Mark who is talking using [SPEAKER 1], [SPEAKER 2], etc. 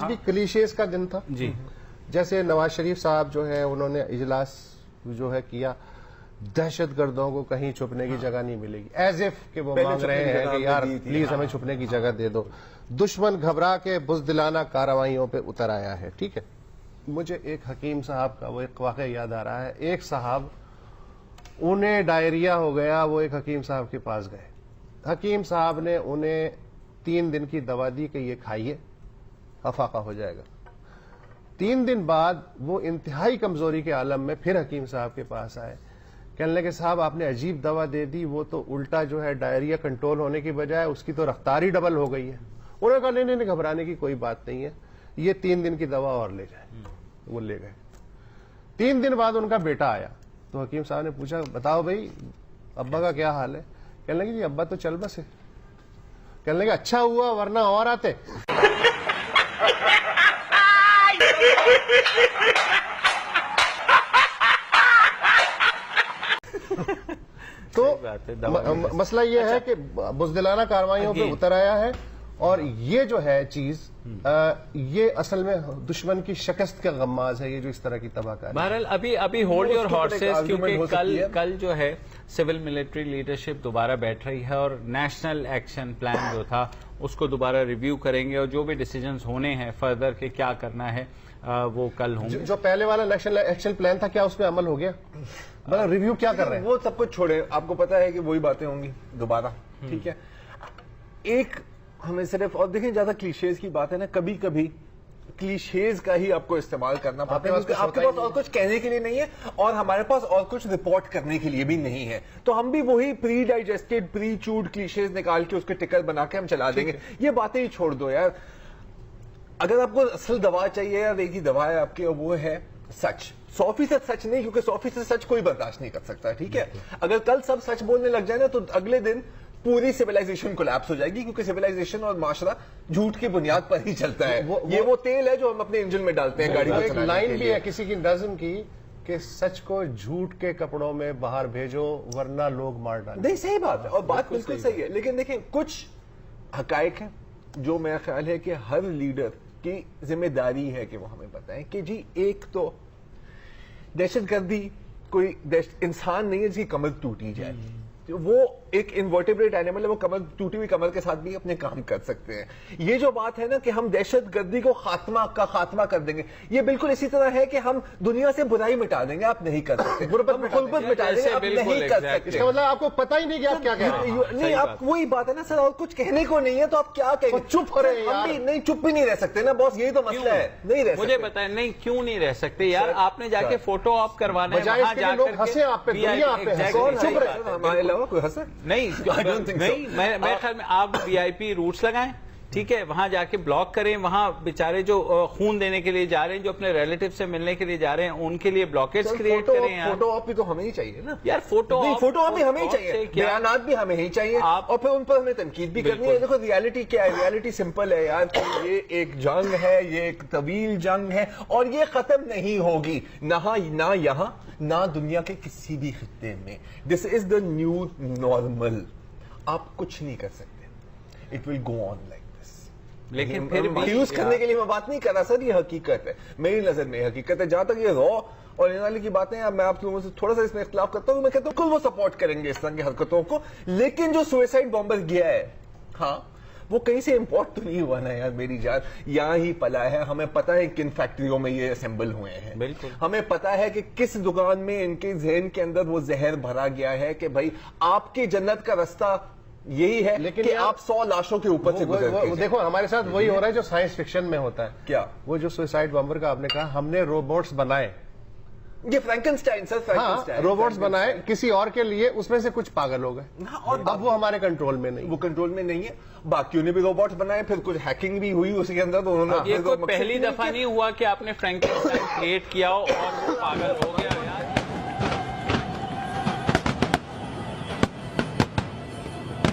[SPEAKER 1] بھی کلیشیز کا دن تھا
[SPEAKER 2] جی.
[SPEAKER 1] جیسے نواز شریف صاحب جو ہے انہوں نے اجلاس جو ہے کیا, دہشت گردوں کو کہیں چھپنے کی جگہ نہیں ملے گی, ایز ایف کہ وہ مانگ رہے ہیں کہ یار پلیز ہمیں چھپنے کی جگہ دے دو. دشمن گھبرا کے بزدلانہ کارروائیوں پہ اتر آیا ہے. ٹھیک ہے, مجھے ایک حکیم صاحب کا وہ ایک واقعہ یاد آ رہا ہے. ایک صاحب انہیں ڈائریا ہو گیا, وہ ایک حکیم صاحب کے پاس گئے. حکیم صاحب نے انہیں 3 دن کی دوا دی کہ یہ کھائیے افاقہ ہو جائے گا. 3 دن بعد وہ انتہائی کمزوری کے عالم میں پھر حکیم صاحب کے پاس آئے. کہنے لگے صاحب آپ نے عجیب دوا دے دی, وہ تو الٹا جو ہے ڈائریا کنٹرول ہونے کی بجائے اس کی تو رفتار ہی ڈبل ہو گئی ہے. انہوں نے کہا نہیں, گھبرانے کی کوئی بات نہیں ہے, یہ 3 دن کی دوا اور لے جائے. وہ لے گئے. 3 دن بعد ان کا بیٹا آیا تو حکیم صاحب نے پوچھا بتاؤ بھائی ابا کا کیا حال ہے. کہنے لگے جی ابا تو چل بس ہے. کہنے لگے اچھا ہوا ورنہ اور آتے. تو مسئلہ یہ ہے کہ بزدلانہ کارروائیوں پہ اتر آیا ہے, اور یہ جو ہے چیز یہ اصل میں دشمن کی شکست کا غماز ہے, یہ جو اس طرح کی تباہ کاری.
[SPEAKER 2] بہرحال ابھی ہولڈ یور ہارسز, کیونکہ کل جو ہے سول ملٹری لیڈرشپ دوبارہ بیٹھ رہی ہے اور نیشنل ایکشن پلان جو تھا اس کو دوبارہ ریویو کریں گے, اور جو بھی ڈیسیجنز ہونے ہیں فردر کہ کیا کرنا ہے وہ کل ہوں گے.
[SPEAKER 1] جو پہلے والا نیشنل ایکشن پلان تھا کیا اس پہ عمل ہو گیا؟ مطلب ریویو کیا کر رہے ہیں؟
[SPEAKER 3] وہ سب کچھ چھوڑے, آپ کو پتا ہے کہ وہی باتیں ہوں گی دوبارہ. ٹھیک ہے, ایک ہمیں صرف, اور دیکھیں زیادہ کلیشیز کی بات ہے نا, کبھی کبھی کلیشیز کا ہی آپ کو استعمال کرنا پڑتا ہے, کیونکہ آپ کے پاس اور کچھ کہنے کے لیے نہیں ہے اور ہمارے پاس اور کچھ رپورٹ کرنے کے لیے بھی نہیں ہے. تو ہم بھی وہی پری ڈائجسٹڈ پری چوڈ کلیشیز نکال کے اس کے ٹکر بنا کے ہم چلا دیں گے. یہ باتیں ہی چھوڑ دو یار. اگر آپ کو اصل دوا چاہیے یار, ایک ہی دوا ہے آپ کی, اور وہ ہے سچ. 100% سچ نہیں, کیونکہ 100% سچ کوئی برداشت نہیں کر سکتا. ٹھیک ہے, اگر کل سب سچ بولنے لگ جائے نا تو اگلے دن پوری سیولائزیشن کولیپس ہو جائے گی, کیونکہ سیولائزیشن اور معاشرہ جھوٹ کی بنیاد پر ہی چلتا ہے. یہ وہ تیل ہے جو ہم اپنے انجن میں ڈالتے ہیں گاڑی میں.
[SPEAKER 1] ایک لائن بھی ہے کسی کی نظم کی کہ سچ کو جھوٹ کے کپڑوں میں باہر بھیجو ورنہ لوگ مار ڈالیں.
[SPEAKER 3] نہیں, صحیح بات ہے, اور بات بالکل صحیح ہے. لیکن دیکھیں کچھ حقائق ہیں جو میرا خیال ہے کہ ہر لیڈر کی ذمہ داری ہے کہ وہ ہمیں بتائیں کہ جی, ایک تو دہشت گردی کوئی انسان نہیں ہے جس کی کمر ٹوٹی جائے. وہ ایک انورٹیبریٹ اینیمل ہے, وہ کمر ٹوٹی ہوئی کمر کے ساتھ بھی اپنے کام کر سکتے ہیں. یہ جو بات ہے نا کہ ہم دہشت گردی کو خاتمہ کر دیں گے, یہ بالکل اسی طرح ہے کہ ہم دنیا سے برائی مٹا دیں گے. آپ نہیں کر سکتے. غربت مٹا دیں گے, آپ نہیں کر سکتے.
[SPEAKER 1] اس کا مطلب آپ کو پتہ ہی نہیں کہ آپ کیا کہہ رہے ہیں.
[SPEAKER 3] نہیں, آپ وہی بات ہے نا سر, اور کچھ کہنے کو نہیں ہے تو آپ کیا کہیں گے؟
[SPEAKER 1] چپ ہو رہے ہیں یار.
[SPEAKER 3] نہیں, چپ بھی نہیں رہ سکتے نا باس, یہی تو مسئلہ ہے. نہیں رہ سکتے.
[SPEAKER 2] مجھے بتائیں نہیں کیوں نہیں رہ سکتے یار, آپ نے جا کے فوٹو آپ کروانا ہے, وہاں جا
[SPEAKER 1] لوگ ہنسے آپ پہ, دنیا آپ پہ ہنسے.
[SPEAKER 3] ہمارے علاوہ کوئی ہنسے
[SPEAKER 2] نہیں, میرے خیال میں آپ وی آئی پی روٹس لگائیں. ٹھیک ہے, وہاں جا کے بلاک کریں. وہاں بیچارے جو خون دینے کے لیے جا رہے ہیں, جو اپنے ریلیٹیو سے ملنے کے لیے جا رہے ہیں, ان کے لیے بلاکیج کریٹ کریں.
[SPEAKER 3] فوٹو آپ بھی تو ہمیں ہی چاہیے نا
[SPEAKER 2] یار, فوٹو
[SPEAKER 3] آپ بھی ہمیں ہی چاہیے, بیانات بھی ہمیں ہی چاہیے, اور پھر ان پر ہمیں تنقید بھی کرنی ہے. دیکھو ریالٹی کیا ہے, ریالٹی سمپل ہے یار, یہ ایک جنگ ہے, یہ ایک طویل جنگ ہے, اور یہ ختم نہیں ہوگی نہ یہاں نہ دنیا کے کسی بھی خطے میں. دس از دا نیو نارمل. آپ کچھ نہیں کر سکتے. It will go on like this.
[SPEAKER 2] لیکن پھر
[SPEAKER 3] یوز کرنے کے لیے میں بات نہیں کر رہا سر, یہ حقیقت ہے, میری نظر میں حقیقت ہے. جہاں تک یہ رو اور ان والی کی باتیں ہیں, میں آپ لوگوں سے تھوڑا سا اس میں اختلاف کرتا ہوں. میں کہتا ہوں وہ سپورٹ کریں گے اس طرح کی حرکتوں کو, لیکن جو سوئسائڈ بامبر گیا ہے, ہاں وہ کہیں سے امپورٹ تو نہیں ہوا نا یار میری جان, یہاں ہی پلا ہے. ہمیں پتا ہے کن فیکٹریوں میں یہ اسمبل ہوئے ہیں.
[SPEAKER 2] بالکل
[SPEAKER 3] ہمیں پتا ہے کہ کس دکان میں ان کے ذہن کے اندر وہ زہر بھرا گیا ہے کہ بھائی آپ کی جنت کا رستہ یہی ہے کہ آپ 100 لاشوں کے اوپر سے گزر کے.
[SPEAKER 1] دیکھو ہمارے ساتھ وہی ہو رہا ہے جو سائنس فکشن میں ہوتا ہے.
[SPEAKER 3] کیا
[SPEAKER 1] وہ جو سوئسائڈ بمبر کا آپ نے کہا, ہم نے روبوٹس بنائے,
[SPEAKER 3] یہ فرینکنسٹائن سر, فرینکنسٹائن
[SPEAKER 1] روبوٹس بنائے کسی اور کے لیے, اس میں سے کچھ پاگل ہو گئے, اور اب وہ ہمارے کنٹرول میں نہیں.
[SPEAKER 3] وہ کنٹرول میں نہیں ہے. باقیوں نے بھی روبوٹس بنائے, پھر کچھ ہیکنگ بھی ہوئی اس کے اندر, تو انہوں نے
[SPEAKER 2] یہ کوئی پہلی دفعہ نہیں ہوا کہ آپ نے فرینکنسٹائن کریٹ کیا اور وہ پاگل ہو گیا یار.